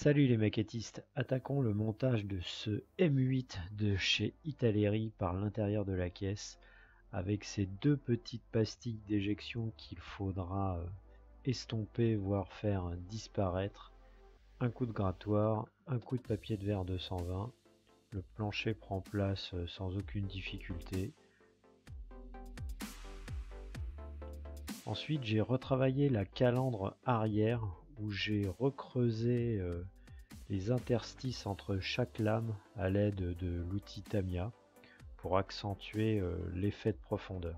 Salut les maquettistes, attaquons le montage de ce M8 de chez Italeri par l'intérieur de la caisse avec ces deux petites pastilles d'éjection qu'il faudra estomper voire faire disparaître. Un coup de grattoir, un coup de papier de verre 220, le plancher prend place sans aucune difficulté. Ensuite j'ai retravaillé la calandre arrière où j'ai recreusé les interstices entre chaque lame à l'aide de l'outil Tamiya pour accentuer l'effet de profondeur.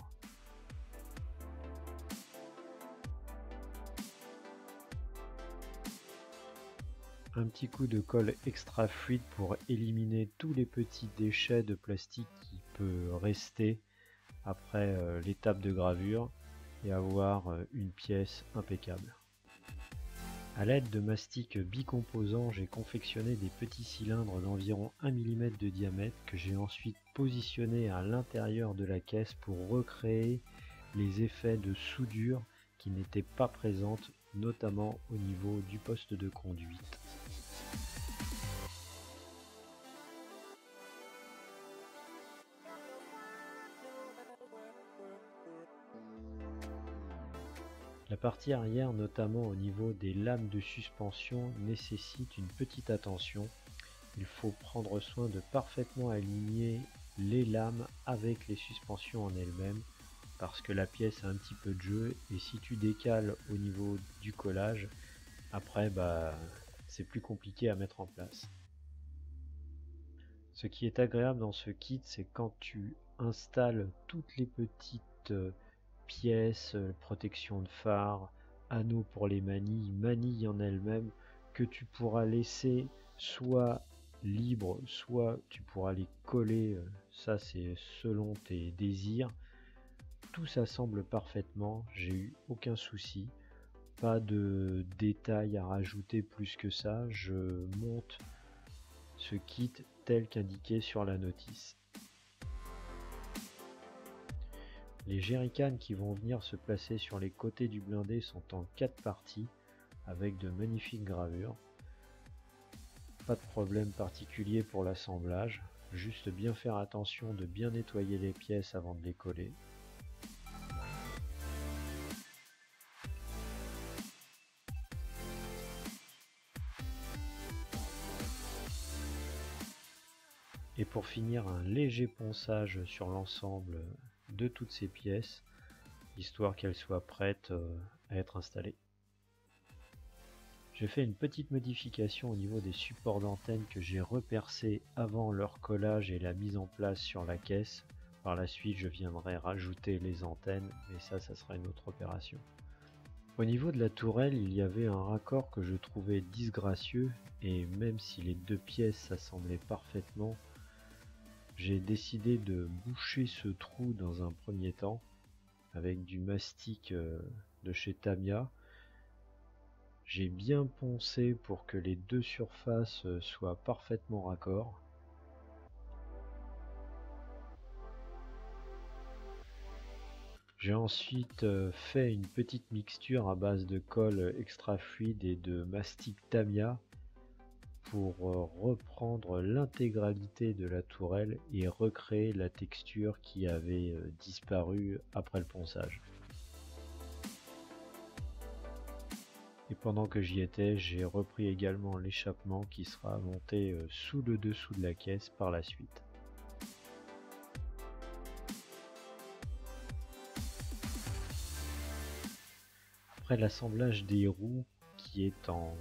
Un petit coup de colle extra fluide pour éliminer tous les petits déchets de plastique qui peut rester après l'étape de gravure et avoir une pièce impeccable. A l'aide de mastic bicomposant, j'ai confectionné des petits cylindres d'environ 1 mm de diamètre que j'ai ensuite positionnés à l'intérieur de la caisse pour recréer les effets de soudure qui n'étaient pas présentes, notamment au niveau du poste de conduite. La partie arrière, notamment au niveau des lames de suspension, nécessite une petite attention. Il faut prendre soin de parfaitement aligner les lames avec les suspensions en elles-mêmes parce que la pièce a un petit peu de jeu et si tu décales au niveau du collage, après c'est plus compliqué à mettre en place. Ce qui est agréable dans ce kit, c'est quand tu installes toutes les petites pièces, protection de phare, anneaux pour les manilles en elles-mêmes, que tu pourras laisser soit libre, soit tu pourras les coller, ça c'est selon tes désirs. Tout s'assemble parfaitement, j'ai eu aucun souci, pas de détails à rajouter plus que ça, je monte ce kit tel qu'indiqué sur la notice. Les jerrycans qui vont venir se placer sur les côtés du blindé sont en 4 parties avec de magnifiques gravures. Pas de problème particulier pour l'assemblage, juste bien faire attention de bien nettoyer les pièces avant de les coller. Et pour finir, un léger ponçage sur l'ensemble de toutes ces pièces, histoire qu'elles soient prêtes à être installées. J'ai fait une petite modification au niveau des supports d'antenne que j'ai repercés avant leur collage et la mise en place sur la caisse. Par la suite, je viendrai rajouter les antennes, mais ça sera une autre opération. Au niveau de la tourelle, il y avait un raccord que je trouvais disgracieux, et même si les deux pièces s'assemblaient parfaitement, j'ai décidé de boucher ce trou dans un premier temps avec du mastic de chez Tamiya. J'ai bien poncé pour que les deux surfaces soient parfaitement raccord. J'ai ensuite fait une petite mixture à base de colle extra fluide et de mastic Tamiya pour reprendre l'intégralité de la tourelle et recréer la texture qui avait disparu après le ponçage. Et pendant que j'y étais, j'ai repris également l'échappement qui sera monté sous le dessous de la caisse par la suite. Après l'assemblage des roues qui est en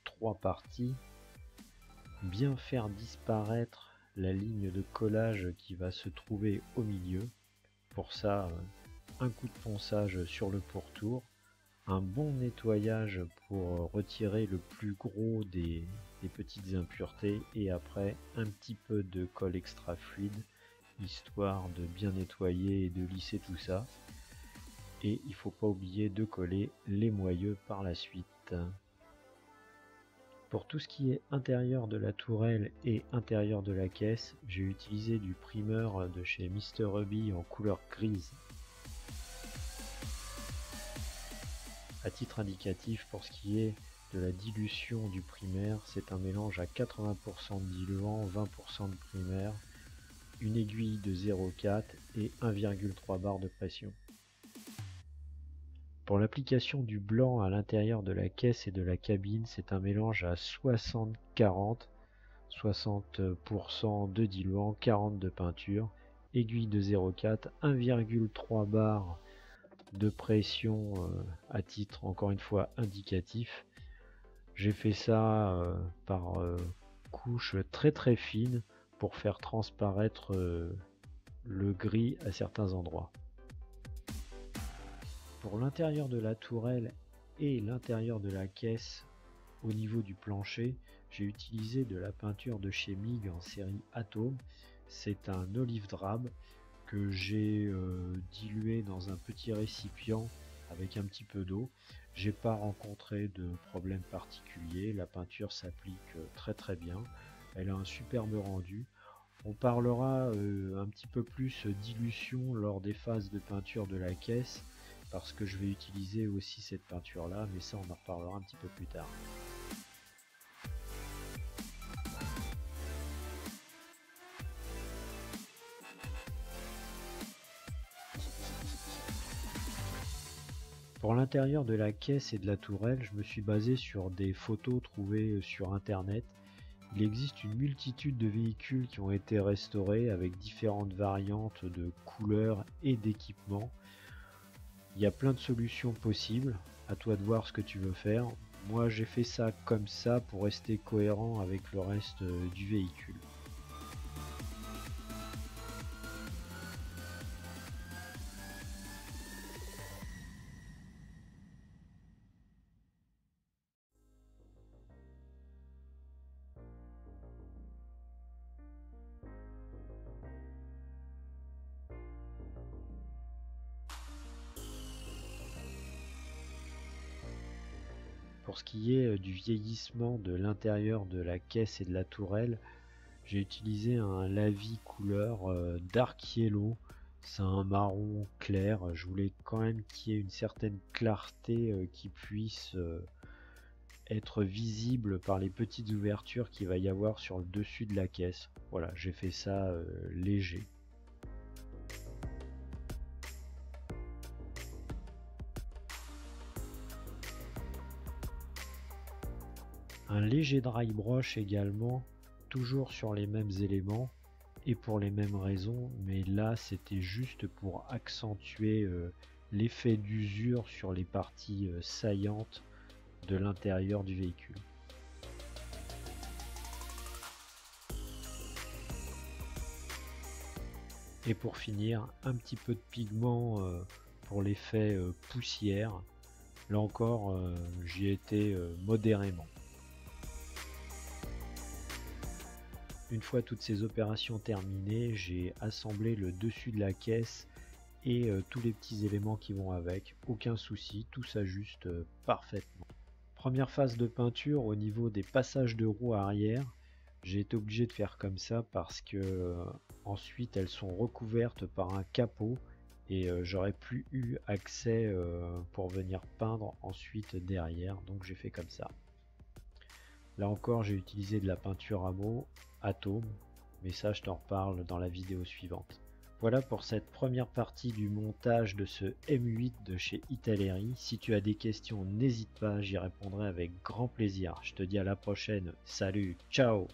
3 parties, bien faire disparaître la ligne de collage qui va se trouver au milieu. Pour ça, un coup de ponçage sur le pourtour, un bon nettoyage pour retirer le plus gros des petites impuretés et après un petit peu de colle extra fluide histoire de bien nettoyer et de lisser tout ça. Et il faut pas oublier de coller les moyeux par la suite. Pour tout ce qui est intérieur de la tourelle et intérieur de la caisse, j'ai utilisé du primeur de chez Mr. Hubby en couleur grise. À titre indicatif, pour ce qui est de la dilution du primaire. C'est un mélange à 80% de diluant, 20% de primaire, une aiguille de 0,4 et 1,3 bar de pression. Pour l'application du blanc à l'intérieur de la caisse et de la cabine, c'est un mélange à 60-40, 60% de diluant, 40 de peinture, aiguille de 0,4, 1,3 bar de pression à titre encore une fois indicatif. J'ai fait ça par couche très fine pour faire transparaître le gris à certains endroits. Pour l'intérieur de la tourelle et l'intérieur de la caisse au niveau du plancher, j'ai utilisé de la peinture de chez MIG en série Atom. C'est un olive drab que j'ai dilué dans un petit récipient avec un petit peu d'eau. J'ai pas rencontré de problème particulier, la peinture s'applique très bien, elle a un superbe rendu. On parlera un petit peu plus dilution lors des phases de peinture de la caisse, parce que je vais utiliser aussi cette peinture là, mais ça on en reparlera un petit peu plus tard. Pour l'intérieur de la caisse et de la tourelle, je me suis basé sur des photos trouvées sur internet. Il existe une multitude de véhicules qui ont été restaurés avec différentes variantes de couleurs et d'équipements. Il y a plein de solutions possibles, à toi de voir ce que tu veux faire. Moi j'ai fait ça comme ça pour rester cohérent avec le reste du véhicule. Pour ce qui est du vieillissement de l'intérieur de la caisse et de la tourelle, j'ai utilisé un lavis couleur dark yellow. C'est un marron clair. Je voulais quand même qu'il y ait une certaine clarté qui puisse être visible par les petites ouvertures qu'il va y avoir sur le dessus de la caisse. Voilà, j'ai fait ça léger. Un léger dry brush également, toujours sur les mêmes éléments et pour les mêmes raisons, mais là c'était juste pour accentuer l'effet d'usure sur les parties saillantes de l'intérieur du véhicule. Et pour finir, un petit peu de pigment pour l'effet poussière. Là encore, j'y ai été modérément. Une fois toutes ces opérations terminées, j'ai assemblé le dessus de la caisse et tous les petits éléments qui vont avec. Aucun souci, tout s'ajuste parfaitement. Première phase de peinture au niveau des passages de roues arrière. J'ai été obligé de faire comme ça parce que ensuite elles sont recouvertes par un capot et j'aurais plus eu accès pour venir peindre ensuite derrière, donc j'ai fait comme ça. Là encore j'ai utilisé de la peinture à mots Atom, mais ça je t'en reparle dans la vidéo suivante. Voilà pour cette première partie du montage de ce M8 de chez Italeri. Si tu as des questions, n'hésite pas, j'y répondrai avec grand plaisir. Je te dis à la prochaine, salut, ciao!